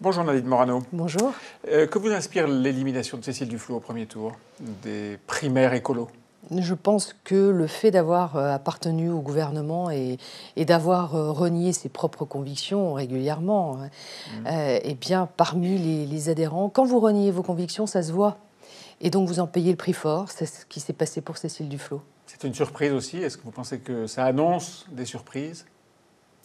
Bonjour Nadine Morano. Bonjour. Que vous inspire l'élimination de Cécile Duflot au premier tour des primaires écolos? Je pense que le fait d'avoir appartenu au gouvernement et d'avoir renié ses propres convictions régulièrement, eh bien, parmi les adhérents, quand vous reniez vos convictions, ça se voit. Et donc vous en payez le prix fort. C'est ce qui s'est passé pour Cécile Duflot. C'est une surprise aussi. Est-ce que vous pensez que ça annonce des surprises?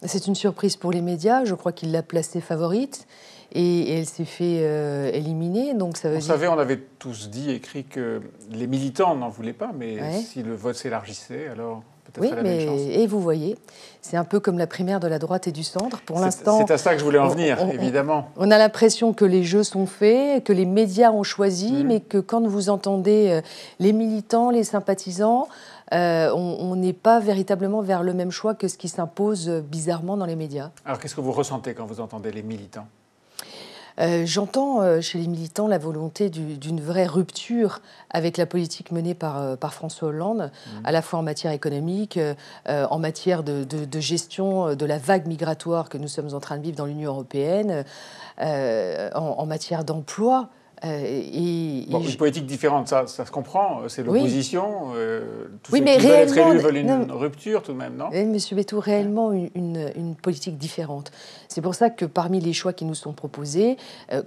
C'est une surprise pour les médias. Je crois qu'il l'a placée favorite et elle s'est fait éliminer. Donc ça veut dire... On avait tous dit, écrit que les militants n'en voulaient pas, mais si le vote s'élargissait, alors peut-être elle avait une chance. Et vous voyez, c'est un peu comme la primaire de la droite et du centre. Pour l'instant, c'est à ça que je voulais en venir, évidemment. On a l'impression que les jeux sont faits, que les médias ont choisi, mais que quand vous entendez les militants, les sympathisants, on n'est pas véritablement vers le même choix que ce qui s'impose bizarrement dans les médias. Alors qu'est-ce que vous ressentez quand vous entendez les militants ? J'entends chez les militants la volonté d'une vraie rupture avec la politique menée par François Hollande, à la fois en matière économique, en matière de gestion de la vague migratoire que nous sommes en train de vivre dans l'Union européenne, en matière d'emploi. Une politique différente, ça se comprend, c'est l'opposition. Tous ceux mais qui veulent être élus veulent une non, rupture tout de même, non? Oui, Monsieur Bétou, réellement une politique différente. C'est pour ça que parmi les choix qui nous sont proposés,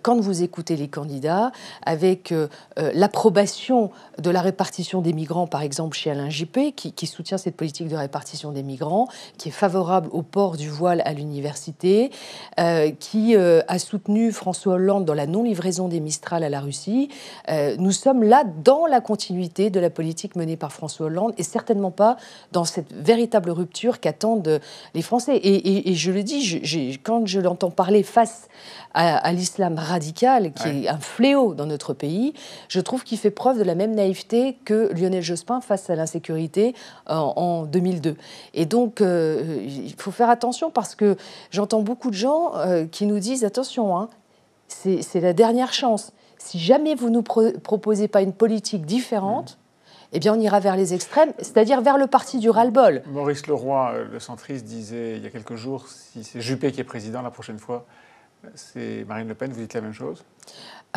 quand vous écoutez les candidats, avec l'approbation de la répartition des migrants, par exemple chez Alain Juppé, qui soutient cette politique de répartition des migrants, qui est favorable au port du voile à l'université, qui a soutenu François Hollande dans la non-livraison des Mistral à la Russie. Nous sommes là dans la continuité de la politique menée par François Hollande et certainement pas dans cette véritable rupture qu'attendent les Français. Et je le dis, quand je l'entends parler face à l'islam radical, qui est un fléau dans notre pays, je trouve qu'il fait preuve de la même naïveté que Lionel Jospin face à l'insécurité en 2002. Et donc, il faut faire attention parce que j'entends beaucoup de gens qui nous disent « Attention, c'est la dernière chance. Si jamais vous ne nous proposez pas une politique différente, eh bien on ira vers les extrêmes, c'est-à-dire vers le parti du ras-le-bol. » Maurice Leroy, le centriste, disait il y a quelques jours, si c'est Juppé qui est président la prochaine fois, c'est Marine Le Pen. Vous dites la même chose?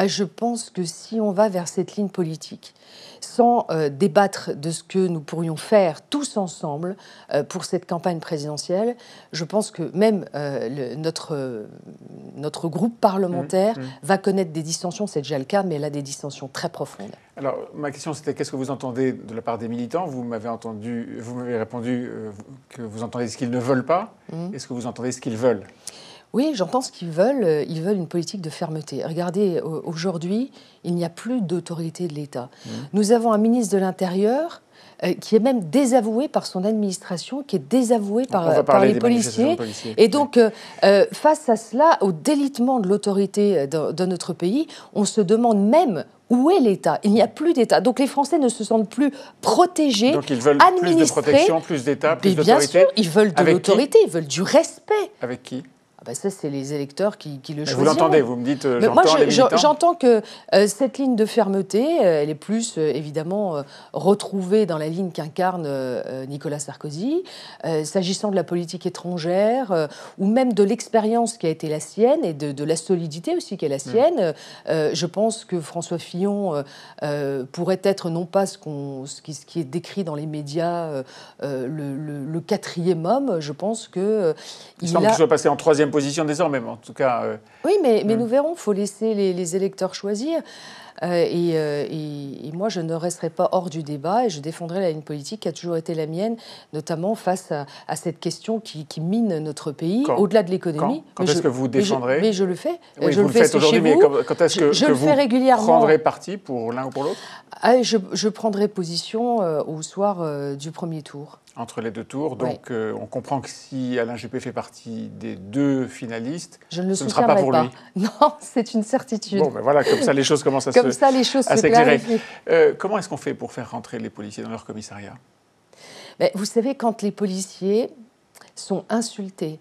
Je pense que si on va vers cette ligne politique, sans débattre de ce que nous pourrions faire tous ensemble pour cette campagne présidentielle, je pense que même notre groupe parlementaire va connaître des dissensions. C'est déjà le cas, mais elle a des dissensions très profondes. Alors, ma question, c'était qu'est-ce que vous entendez de la part des militants? Vous m'avez répondu que vous entendez ce qu'ils ne veulent pas. Est-ce que vous entendez ce qu'ils veulent? Oui, j'entends ce qu'ils veulent. Ils veulent une politique de fermeté. Regardez, aujourd'hui, il n'y a plus d'autorité de l'État. Nous avons un ministre de l'Intérieur qui est même désavoué par son administration, qui est désavoué par les policiers. Et donc, face à cela, au délitement de l'autorité dans notre pays, on se demande même où est l'État. Il n'y a plus d'État. Donc les Français ne se sentent plus protégés, donc ils veulent administrés. Plus de protection, plus d'État, plus d'autorité. Bien sûr, ils veulent de l'autorité, ils veulent du respect. Avec qui? Ça, c'est les électeurs qui le choisissent. Vous l'entendez, vous me dites, j'entends que cette ligne de fermeté, elle est plus, évidemment, retrouvée dans la ligne qu'incarne Nicolas Sarkozy. S'agissant de la politique étrangère, ou même de l'expérience qui a été la sienne, et de la solidité aussi qui est la sienne, je pense que François Fillon pourrait être, non pas ce qui est décrit dans les médias, le quatrième homme. Je pense que... Il semble qu'il soit passé en troisième position désormais, mais en tout cas... Oui, mais nous verrons, il faut laisser les électeurs choisir. Et moi, je ne resterai pas hors du débat et je défendrai la ligne politique qui a toujours été la mienne, notamment face à cette question qui mine notre pays, au-delà de l'économie. Quand est-ce que vous défendrez? Mais je le fais. Oui, je vous le faites aujourd'hui, mais quand est-ce que vous prendrez parti pour l'un ou pour l'autre? Je prendrai position au soir du premier tour. Entre les deux tours, donc on comprend que si Alain Juppé fait partie des deux finalistes, je ne le ce ne sera pas pour lui. Non, c'est une certitude. Bon, ben voilà, comme ça les choses commencent à s'éclairer. Comment est-ce qu'on fait pour faire rentrer les policiers dans leur commissariat? Vous savez, quand les policiers sont insultés,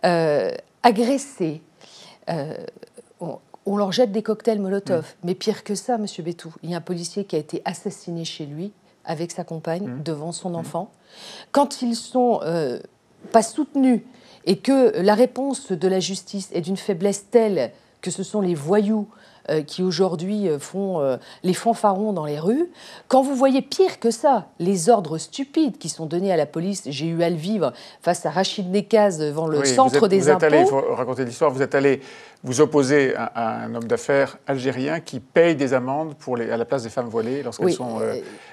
agressés, on leur jette des cocktails Molotov. Mais pire que ça, Monsieur Bétou, il y a un policier qui a été assassiné chez lui avec sa compagne devant son enfant. Quand ils sont pas soutenus et que la réponse de la justice est d'une faiblesse telle que ce sont les voyous qui aujourd'hui font les fanfarons dans les rues, quand vous voyez pire que ça, les ordres stupides qui sont donnés à la police, j'ai eu à le vivre face à Rachid Nekaz devant le centre des impôts. Il faut raconter l'histoire, vous êtes allé vous opposer à un homme d'affaires algérien qui paye des amendes à la place des femmes voilées lorsqu'elles sont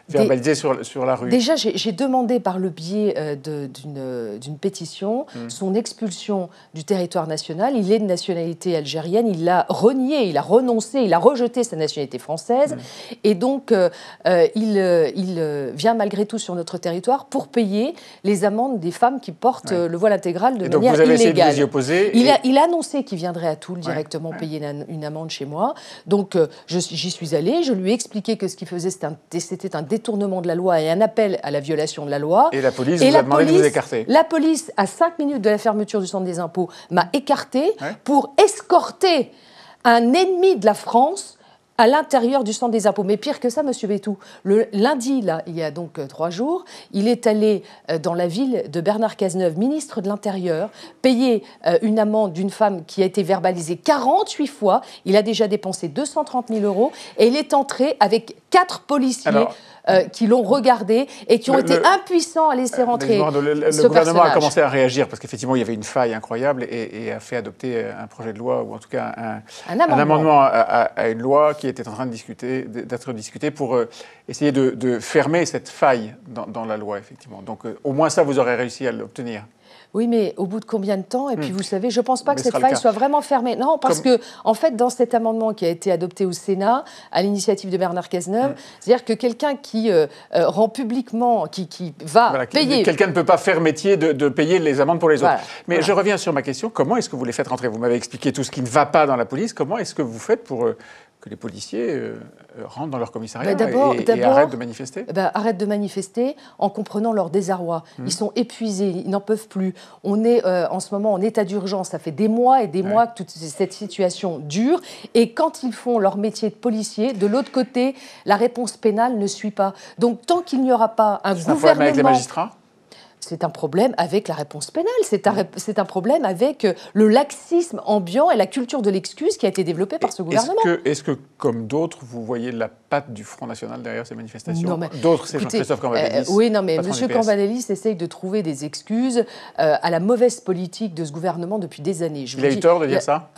verbalisées sur la rue. Déjà, j'ai demandé par le biais d'une pétition son expulsion du territoire national. Il est de nationalité algérienne, il l'a renié, il a renoncé, il a rejeté sa nationalité française. Et donc, il vient malgré tout sur notre territoire pour payer les amendes des femmes qui portent le voile intégral de manière illégale. Donc vous avez essayé de vous y opposer. Il a annoncé qu'il viendrait à Toul directement payer une amende chez moi. Donc, j'y suis allée, je lui ai expliqué que ce qu'il faisait, c'était un détournement de la loi et un appel à la violation de la loi. Et la police vous a demandé de vous écarter. La police, à 5 minutes de la fermeture du centre des impôts, m'a écarté pour escorter un ennemi de la France à l'intérieur du centre des impôts. Mais pire que ça, monsieur Bétou, le lundi, là, il y a donc 3 jours, il est allé dans la ville de Bernard Cazeneuve, ministre de l'Intérieur, payer une amende d'une femme qui a été verbalisée 48 fois. Il a déjà dépensé 230 000 € et il est entré avec 4 policiers qui l'ont regardé et qui ont été impuissants à laisser rentrer le gouvernement a commencé à réagir parce qu'effectivement, il y avait une faille incroyable et a fait adopter un projet de loi, ou en tout cas un amendement à une loi qui était en train d'être discuté pour essayer de fermer cette faille dans la loi, effectivement. Donc, au moins ça, vous aurez réussi à l'obtenir. Oui, mais au bout de combien de temps? Et puis, vous savez, je ne pense pas que cette faille soit vraiment fermée. Non, parce que, en fait, dans cet amendement qui a été adopté au Sénat, à l'initiative de Bernard Cazeneuve, c'est-à-dire que quelqu'un qui rend publiquement, qui va payer... Quelqu'un ne peut pas faire métier de payer les amendes pour les autres. Mais je reviens sur ma question. Comment est-ce que vous les faites rentrer? Vous m'avez expliqué tout ce qui ne va pas dans la police. Comment est-ce que vous faites pour que les policiers rentrent dans leur commissariat et arrêtent de manifester? Arrêtent de manifester en comprenant leur désarroi. Ils sont épuisés, ils n'en peuvent plus. On est en ce moment en état d'urgence. Ça fait des mois et des mois que toute cette situation dure. Et quand ils font leur métier de policier, de l'autre côté, la réponse pénale ne suit pas. Donc tant qu'il n'y aura pas un gouvernement... C'est un problème avec les magistrats? C'est un problème avec la réponse pénale, c'est un problème avec le laxisme ambiant et la culture de l'excuse qui a été développée par ce gouvernement. Est-ce que, comme d'autres, vous voyez la patte du Front National derrière ces manifestations? D'autres, c'est Jean-Christophe Cambadélis. Oui, non, mais M. Cambadélis essaye de trouver des excuses à la mauvaise politique de ce gouvernement depuis des années. Il a eu tort de dire ça?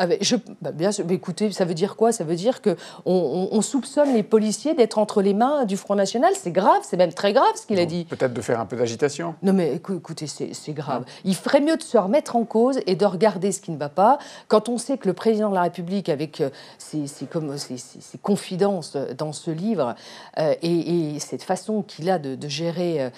Bien sûr, mais écoutez, ça veut dire quoi? Ça veut dire qu'on soupçonne les policiers d'être entre les mains du Front National. C'est grave, c'est même très grave ce qu'il a dit. Peut-être de faire un peu d'agitation. Non, mais écoutez, c'est grave. Il ferait mieux de se remettre en cause et de regarder ce qui ne va pas. Quand on sait que le président de la République, avec ses confidences dans ce livre et cette façon qu'il a de gérer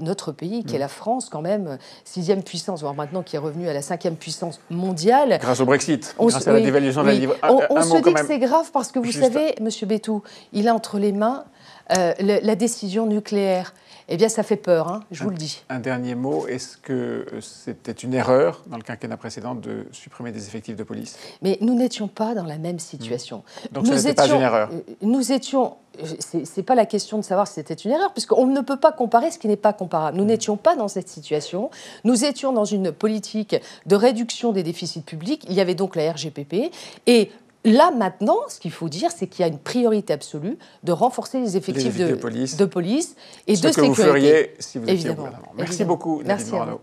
notre pays, qui est la France quand même, 6e puissance, voire maintenant qui est revenu à la 5e puissance mondiale. Grâce au Brexit, grâce à la dévaluation de la livre. On se dit que c'est grave parce que vous savez, M. Bétou, il a entre les mains la décision nucléaire. Eh bien, ça fait peur, hein, je vous le dis. Un dernier mot, est-ce que c'était une erreur dans le quinquennat précédent de supprimer des effectifs de police? Mais nous n'étions pas dans la même situation. Donc ce n'était pas une erreur? Nous étions... C'est pas la question de savoir si c'était une erreur, puisqu'on ne peut pas comparer ce qui n'est pas comparable. Nous n'étions pas dans cette situation. Nous étions dans une politique de réduction des déficits publics. Il y avait donc la RGPP et... Là, maintenant, ce qu'il faut dire, c'est qu'il y a une priorité absolue de renforcer les effectifs de police et de sécurité. Ce que vous feriez si vous étiez au gouvernement. Merci beaucoup, Nadine Morano.